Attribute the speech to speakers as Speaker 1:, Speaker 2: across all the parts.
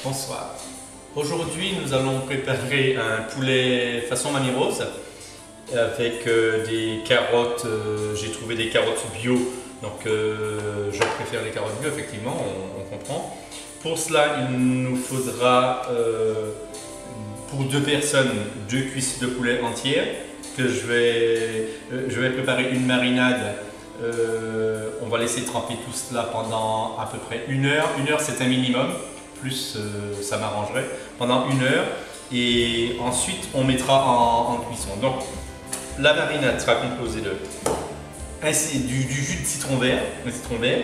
Speaker 1: Bonsoir. Aujourd'hui, nous allons préparer un poulet façon Mamie Rose avec des carottes. J'ai trouvé des carottes bio, donc je préfère les carottes bio, effectivement, on comprend. Pour cela, il nous faudra, pour 2 personnes, 2 cuisses de poulet entières que je vais préparer une marinade. On va laisser tremper tout cela pendant à peu près 1 heure. 1 heure, c'est un minimum. Plus ça m'arrangerait pendant 1 heure, et ensuite on mettra en cuisson. Donc la marinade sera composée de du jus de citron vert, le citron vert,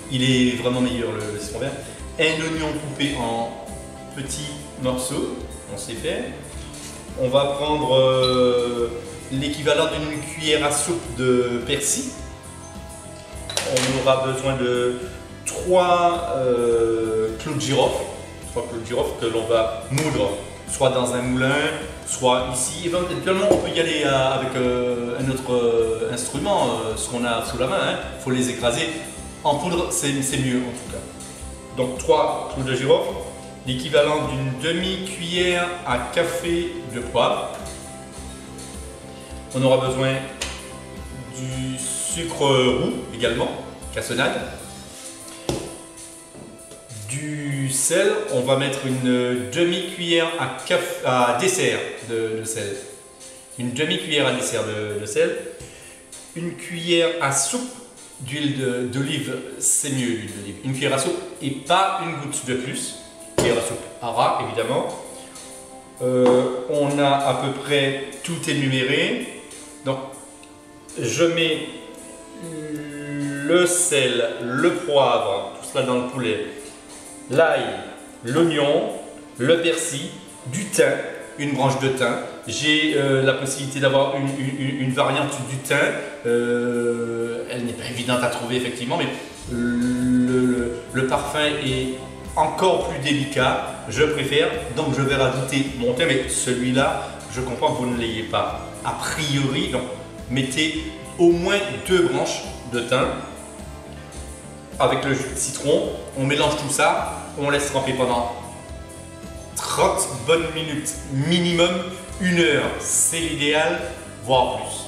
Speaker 1: il est vraiment meilleur le citron vert, un oignon coupé en petits morceaux, on sait faire. On va prendre l'équivalent d'une cuillère à soupe de persil. On aura besoin de 3 clous de girofle, que l'on va moudre, soit dans un moulin, soit ici. Éventuellement, on peut y aller avec un autre instrument, ce qu'on a sous la main. Il faut les écraser. En poudre, c'est mieux en tout cas. Donc 3 clous de girofle, l'équivalent d'une demi-cuillère à café de poivre. On aura besoin du sucre roux également, cassonade. Du sel, on va mettre une demi-cuillère à dessert de sel. Une demi-cuillère à dessert de sel. Une cuillère à soupe d'huile d'olive, c'est mieux l'huile d'olive. Une cuillère à soupe et pas une goutte de plus. Une cuillère à soupe Ara, évidemment. On a à peu près tout énuméré. Donc, je mets le sel, le poivre, tout cela dans le poulet. L'ail, l'oignon, le persil, du thym, une branche de thym. J'ai la possibilité d'avoir une variante du thym. Elle n'est pas évidente à trouver effectivement, mais le parfum est encore plus délicat. Je préfère, donc je vais rajouter mon thym, mais celui-là, je comprends que vous ne l'ayez pas. A priori, donc mettez au moins 2 branches de thym. Avec le jus de citron, on mélange tout ça, on laisse tremper pendant 30 bonnes minutes, minimum 1 heure, c'est l'idéal, voire plus.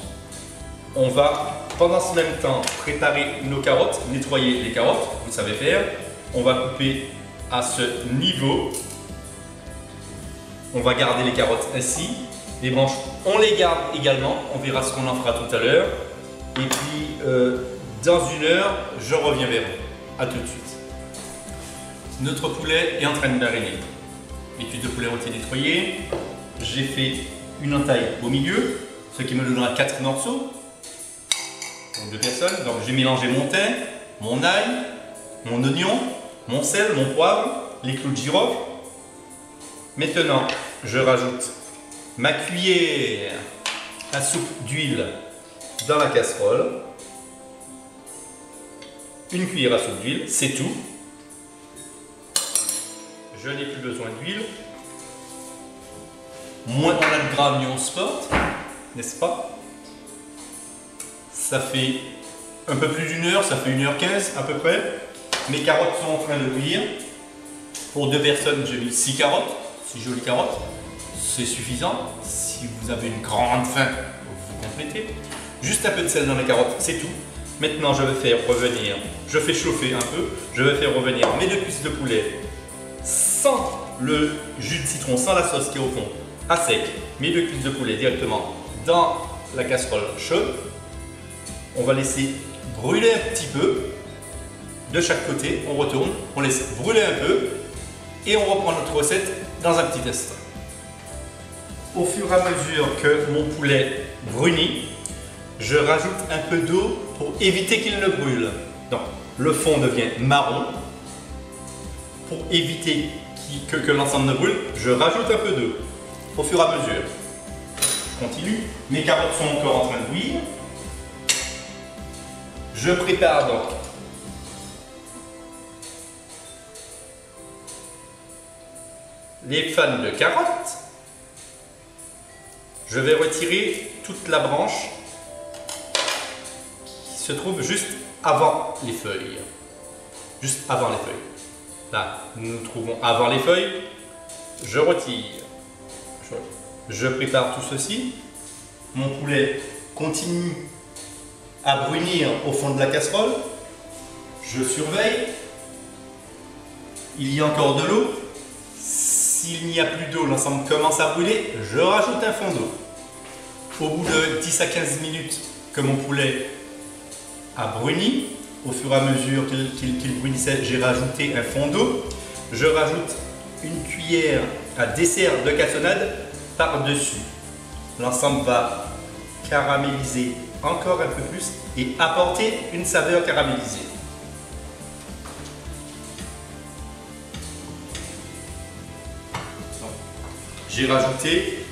Speaker 1: On va, pendant ce même temps, préparer nos carottes, nettoyer les carottes, vous savez faire. On va couper à ce niveau. On va garder les carottes ainsi. Les branches, on les garde également, on verra ce qu'on en fera tout à l'heure. Et puis, dans 1 heure, je reviens vers vous. A tout de suite. Notre poulet est en train de mariner. Les cuisses de poulet ont été nettoyées. J'ai fait une entaille au milieu, ce qui me donnera 4 morceaux pour 2 personnes. Donc j'ai mélangé mon thym, mon ail, mon oignon, mon sel, mon poivre, les clous de girofle. Maintenant, je rajoute ma cuillère à soupe d'huile dans la casserole. Une cuillère à soupe d'huile, c'est tout. Je n'ai plus besoin d'huile. Moins on a de gras, mieux on se porte, n'est-ce pas? Ça fait un peu plus d'1 heure, ça fait 1h15 à peu près. Mes carottes sont en train de cuire. Pour 2 personnes, j'ai mis 6 carottes, 6 jolies carottes. C'est suffisant. Si vous avez une grande faim, vous complétez. Juste un peu de sel dans les carottes, c'est tout. Maintenant, je vais faire revenir, je fais chauffer un peu, je vais faire revenir mes 2 cuisses de poulet sans le jus de citron, sans la sauce qui est au fond, à sec. Mes 2 cuisses de poulet directement dans la casserole chaude. On va laisser brûler un petit peu de chaque côté. On retourne, on laisse brûler un peu et on reprend notre recette dans un petit instant. Au fur et à mesure que mon poulet brunit, je rajoute un peu d'eau pour éviter qu'il ne brûle. Donc, le fond devient marron. Pour éviter que l'ensemble ne brûle, je rajoute un peu d'eau au fur et à mesure. Je continue. Mes carottes sont encore en train de bouillir. Je prépare donc les fans de carottes. Je vais retirer toute la branche qui se trouve juste avant les feuilles. Juste avant les feuilles. Là, nous nous trouvons avant les feuilles. Je retire. Je prépare tout ceci. Mon poulet continue à brunir au fond de la casserole. Je surveille. Il y a encore de l'eau. S'il n'y a plus d'eau, l'ensemble commence à brûler. Je rajoute un fond d'eau. Au bout de 10 à 15 minutes que mon poulet a bruni, au fur et à mesure qu'il brunissait, j'ai rajouté un fond d'eau. Je rajoute une cuillère à dessert de cassonade par-dessus. L'ensemble va caraméliser encore un peu plus et apporter une saveur caramélisée. J'ai rajouté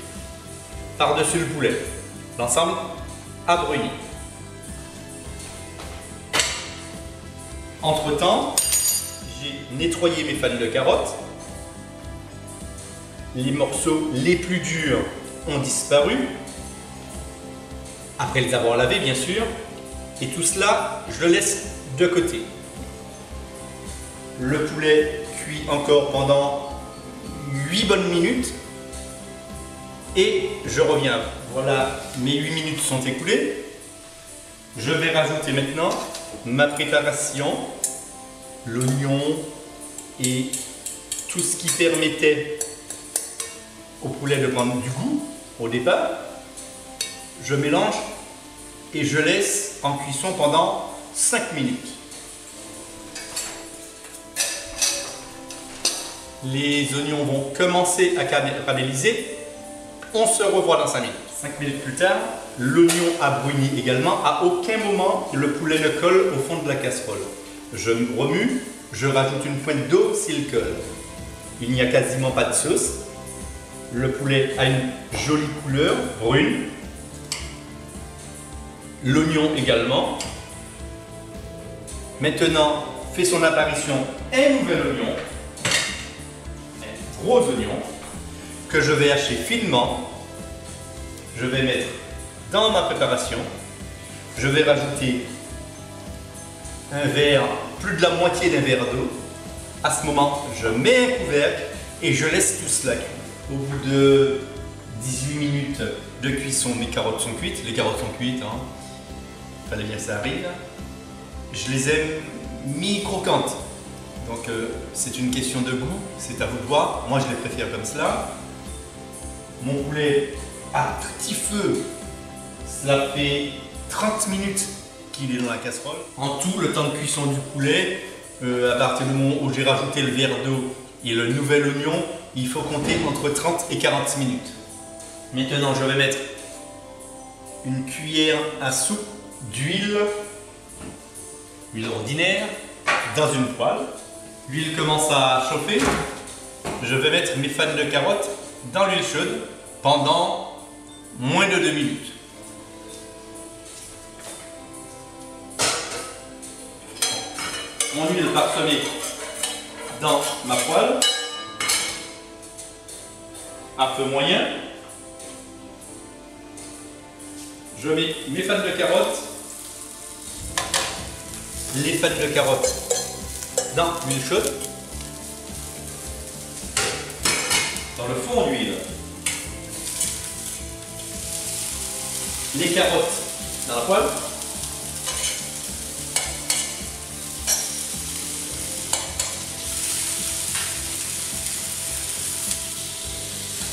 Speaker 1: par-dessus le poulet. L'ensemble a bruni. Entre-temps, j'ai nettoyé mes fans de carottes. Les morceaux les plus durs ont disparu. Après les avoir lavés, bien sûr. Et tout cela, je le laisse de côté. Le poulet cuit encore pendant 8 bonnes minutes. Et je reviens. Voilà, mes 8 minutes sont écoulées. Je vais rajouter maintenant ma préparation, l'oignon et tout ce qui permettait au poulet de prendre du goût au départ. Je mélange et je laisse en cuisson pendant 5 minutes. Les oignons vont commencer à caraméliser. On se revoit dans 5 minutes. 5 minutes plus tard, l'oignon a bruni également. À aucun moment, le poulet ne colle au fond de la casserole. Je remue, je rajoute une pointe d'eau s'il colle. Il n'y a quasiment pas de sauce. Le poulet a une jolie couleur brune. L'oignon également. Maintenant, fait son apparition un nouvel oignon. Un gros oignon que je vais hacher finement. Je vais mettre dans ma préparation. Je vais rajouter un verre, plus de la moitié d'un verre d'eau. À ce moment, je mets un couvercle et je laisse tout cela cuire. Au bout de 18 minutes de cuisson, mes carottes sont cuites. Les carottes sont cuites, hein. Fallait bien que ça arrive. Je les aime mi-croquantes. Donc c'est une question de goût, c'est à vous de voir. Moi je les préfère comme cela. Mon poulet à petit feu, cela fait 30 minutes qu'il est dans la casserole. En tout, le temps de cuisson du poulet, à partir du moment où j'ai rajouté le verre d'eau et le nouvel oignon, il faut compter entre 30 et 40 minutes. Maintenant, je vais mettre une cuillère à soupe d'huile, huile ordinaire, dans une poêle. L'huile commence à chauffer. Je vais mettre mes fans de carottes dans l'huile chaude pendant moins de 2 minutes. Mon huile parsemée dans ma poêle, à feu moyen. Je mets mes fans de carottes, les fans de carottes dans l'huile chaude, dans le fond d'huile, les carottes dans la poêle,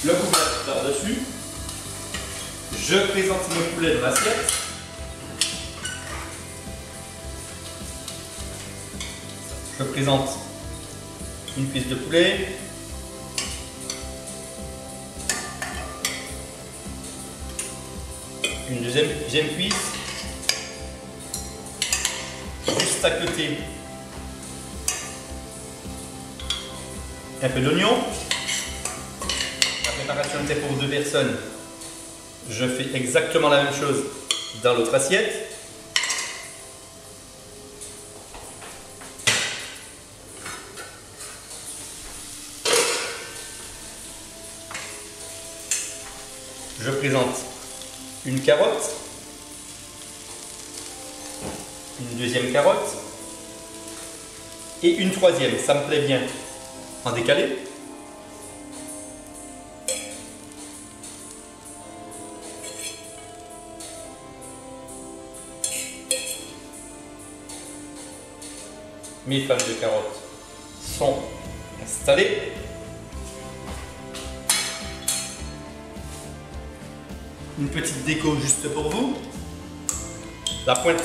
Speaker 1: le couvercle par-dessus. Je présente mon poulet dans l'assiette. Je présente une cuisse de poulet, une deuxième cuisse, juste à côté un peu d'oignon. La préparation était pour 2 personnes. Je fais exactement la même chose dans l'autre assiette. Je présente une carotte, une deuxième carotte, Et une troisième, ça me plaît bien, en décalé. Mes fans de carottes sont installés. Une petite déco juste pour vous. La pointe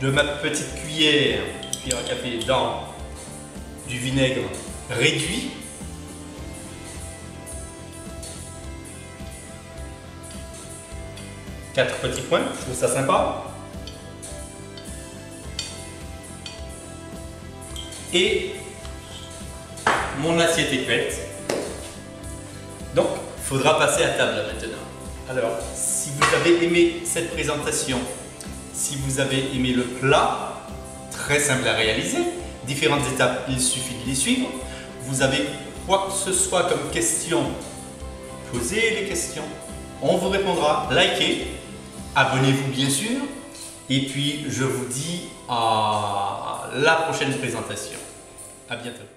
Speaker 1: de ma petite cuillère à café dans du vinaigre réduit. Quatre petits points, je trouve ça sympa. Et mon assiette est prête. Donc, il faudra passer à table maintenant. Alors, si vous avez aimé cette présentation, si vous avez aimé le plat, très simple à réaliser, différentes étapes, il suffit de les suivre. Vous avez quoi que ce soit comme question, posez les questions, on vous répondra, likez, abonnez-vous bien sûr, et puis je vous dis à la prochaine présentation. À bientôt.